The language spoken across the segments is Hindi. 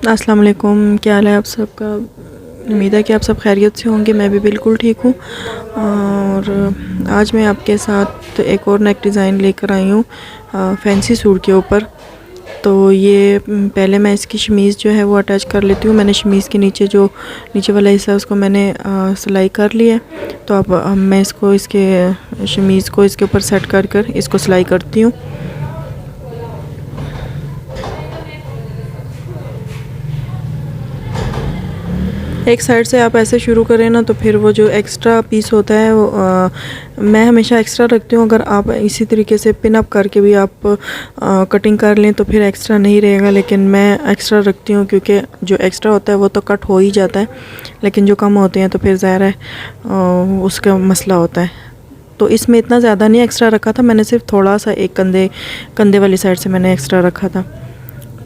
अस्सलाम वालेकुम, क्या हाल है आप सबका। उम्मीद है कि आप सब खैरियत से होंगे। मैं भी बिल्कुल ठीक हूँ। और आज मैं आपके साथ एक और नेक डिज़ाइन लेकर आई हूँ फैंसी सूट के ऊपर। तो ये पहले मैं इसकी शमीज़ जो है वो अटैच कर लेती हूँ। मैंने शमीज़ के नीचे जो नीचे वाला हिस्सा है उसको मैंने सिलाई कर लिया है। तो अब मैं इसको इसके शमीज़ को इसके ऊपर सेट कर कर इसको सिलाई करती हूँ। एक साइड से आप ऐसे शुरू करें ना, तो फिर वो जो एक्स्ट्रा पीस होता है वो मैं हमेशा एक्स्ट्रा रखती हूँ। अगर आप इसी तरीके से पिन अप करके भी आप कटिंग कर लें तो फिर एक्स्ट्रा नहीं रहेगा, लेकिन मैं एक्स्ट्रा रखती हूँ क्योंकि जो एक्स्ट्रा होता है वो तो कट हो ही जाता है, लेकिन जो कम होते हैं तो फिर ज़ाहिर है उसका मसला होता है। तो इसमें इतना ज़्यादा नहीं एक्स्ट्रा रखा था, मैंने सिर्फ थोड़ा सा एक कंधे वाली साइड से मैंने एक्स्ट्रा रखा था।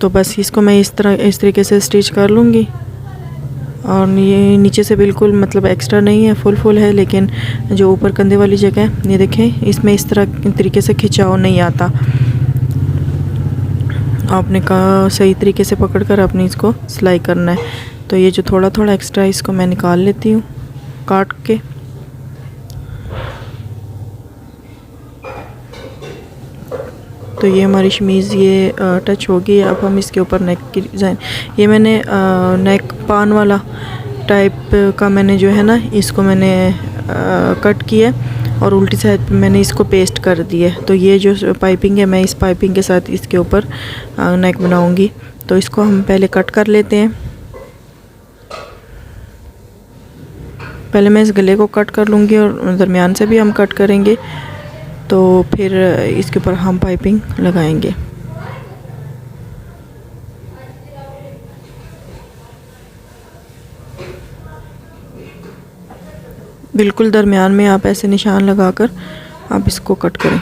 तो बस इसको मैं इस तरीके से स्टिच कर लूँगी। और ये नीचे से बिल्कुल मतलब एक्स्ट्रा नहीं है, फुल है, लेकिन जो ऊपर कंधे वाली जगह है ये देखें, इसमें इस तरीके से खिंचाव नहीं आता। आपने कहा सही तरीके से पकड़कर आपने इसको सिलाई करना है। तो ये जो थोड़ा एक्स्ट्रा इसको मैं निकाल लेती हूँ काट के। तो ये हमारी शमीज़ ये टच होगी। अब हम इसके ऊपर नेक की डिज़ाइन, ये मैंने नेक पान वाला टाइप का मैंने जो है ना इसको मैंने कट किया और उल्टी साइड पे मैंने इसको पेस्ट कर दिया। तो ये जो पाइपिंग है मैं इस पाइपिंग के साथ इसके ऊपर नेक बनाऊंगी। तो इसको हम पहले कट कर लेते हैं। पहले मैं इस गले को कट कर लूँगी और दरमियान से भी हम कट करेंगे, तो फिर इसके ऊपर हम पाइपिंग लगाएंगे। बिल्कुल दरमियान में आप ऐसे निशान लगाकर आप इसको कट करें।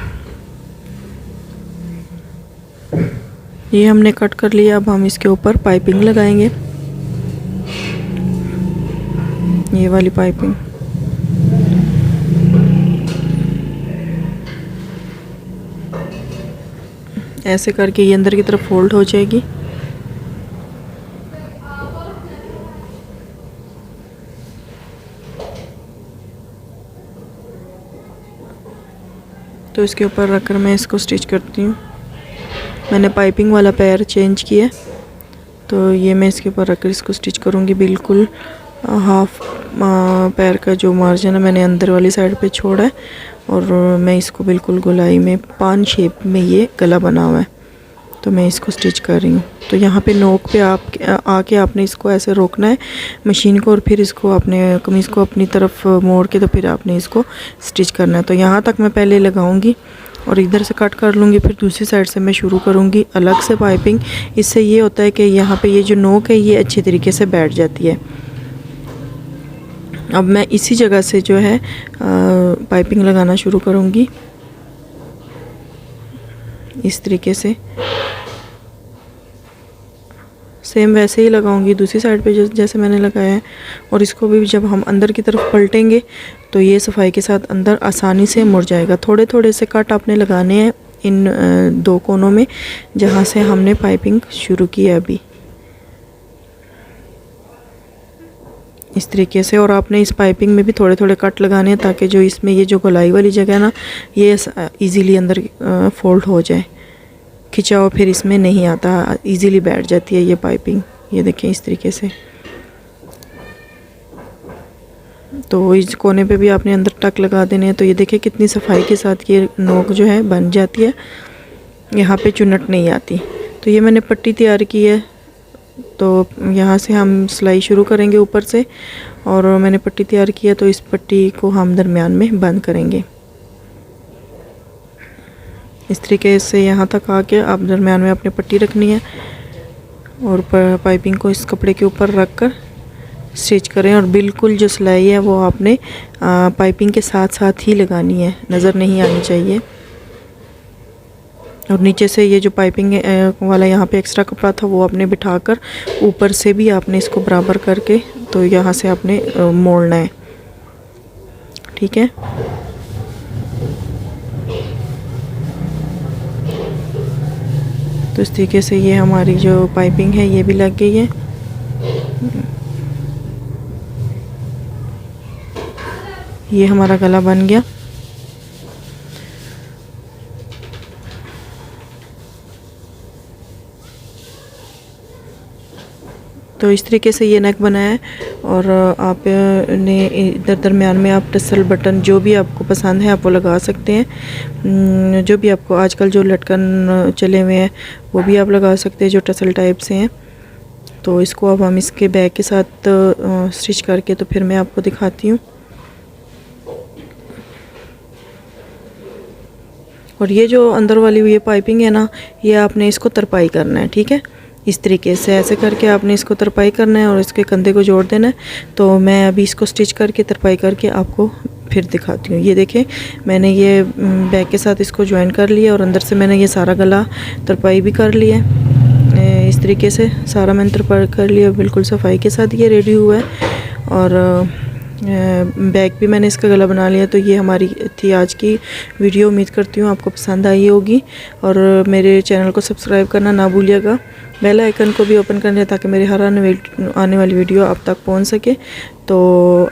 ये हमने कट कर लिया। अब हम इसके ऊपर पाइपिंग लगाएंगे, ये वाली पाइपिंग। ऐसे करके ये अंदर की तरफ फोल्ड हो जाएगी। तो इसके ऊपर रखकर मैं इसको स्टिच करती हूँ। मैंने पाइपिंग वाला पैर चेंज किया, तो ये मैं इसके ऊपर रखकर इसको स्टिच करूँगी। बिल्कुल हाफ पैर का जो मार्जिन है मैंने अंदर वाली साइड पे छोड़ा है, और मैं इसको बिल्कुल गोलाई में पान शेप में ये गला बना हुआ है, तो मैं इसको स्टिच कर रही हूँ। तो यहाँ पे नोक पे आप आके आपने इसको ऐसे रोकना है मशीन को, और फिर इसको अपने कमीज़ को अपनी तरफ मोड़ के तो फिर आपने इसको स्टिच करना है। तो यहाँ तक मैं पहले लगाऊंगी और इधर से कट कर लूँगी, फिर दूसरी साइड से मैं शुरू करूँगी अलग से पाइपिंग। इससे ये होता है कि यहाँ पे ये जो नोक है ये अच्छी तरीके से बैठ जाती है। अब मैं इसी जगह से जो है पाइपिंग लगाना शुरू करूँगी इस तरीके से। सेम वैसे ही लगाऊंगी दूसरी साइड पे जैसे मैंने लगाया है। और इसको भी जब हम अंदर की तरफ पलटेंगे तो ये सफाई के साथ अंदर आसानी से मुड़ जाएगा। थोड़े से कट आपने लगाने हैं इन दो कोनों में जहाँ से हमने पाइपिंग शुरू की है अभी, इस तरीके से। और आपने इस पाइपिंग में भी थोड़े कट लगाने हैं ताकि जो इसमें ये जो गोलाई वाली जगह है ना ये इजीली अंदर फोल्ड हो जाए, खिंचाव फिर इसमें नहीं आता, इजीली बैठ जाती है ये पाइपिंग। ये देखें इस तरीके से। तो इस कोने पे भी आपने अंदर टक लगा देने हैं। तो ये देखें कितनी सफाई के साथ ये नोक जो है बन जाती है, यहाँ पे चुनट नहीं आती। तो ये मैंने पट्टी तैयार की है, तो यहाँ से हम सिलाई शुरू करेंगे ऊपर से, और मैंने पट्टी तैयार की है तो इस पट्टी को हम दरमियान में बंद करेंगे इस तरीके से। यहाँ तक आके आप दरमियान में अपनी पट्टी रखनी है और पाइपिंग को इस कपड़े के ऊपर रख कर स्टिच करें। और बिल्कुल जो सिलाई है वो आपने पाइपिंग के साथ ही लगानी है, नज़र नहीं आनी चाहिए। और नीचे से ये जो पाइपिंग वाला यहाँ पे एक्स्ट्रा कपड़ा था वो आपने बिठाकर ऊपर से भी आपने इसको बराबर करके तो यहाँ से आपने मोड़ना है, ठीक है। तो इस तरीके से ये हमारी जो पाइपिंग है ये भी लग गई है। ये हमारा गला बन गया। तो इस तरीके से ये नेक बना है और आपने इधर दरमियान में आप टसल बटन जो भी आपको पसंद है आप वो लगा सकते हैं। जो भी आपको आजकल जो लटकन चले हुए हैं वो भी आप लगा सकते हैं जो टसल टाइप से हैं। तो इसको अब हम इसके बैक के साथ स्टिच करके तो फिर मैं आपको दिखाती हूँ। और ये जो अंदर वाली ये पाइपिंग है ना, ये आपने इसको तरपाई करना है, ठीक है। इस तरीके से ऐसे करके आपने इसको तरपाई करना है और इसके कंधे को जोड़ देना है। तो मैं अभी इसको स्टिच करके तरपाई करके आपको फिर दिखाती हूँ। ये देखें, मैंने ये बैक के साथ इसको ज्वाइन कर लिया और अंदर से मैंने ये सारा गला तरपाई भी कर लिया है। इस तरीके से सारा मैंने तरपाई कर लिया, बिल्कुल सफाई के साथ ये रेडी हुआ है। और बैक भी मैंने इसका गला बना लिया। तो ये हमारी थी आज की वीडियो। उम्मीद करती हूँ आपको पसंद आई होगी और मेरे चैनल को सब्सक्राइब करना ना भूलिएगा। बेल आइकन को भी ओपन कर लें ताकि मेरे हर आने वाली वीडियो आप तक पहुँच सके। तो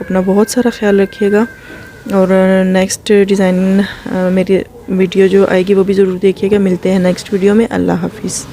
अपना बहुत सारा ख्याल रखिएगा और नेक्स्ट डिज़ाइन मेरी वीडियो जो आएगी वो भी ज़रूर देखिएगा। मिलते हैं नेक्स्ट वीडियो में। अल्लाह हाफिज़।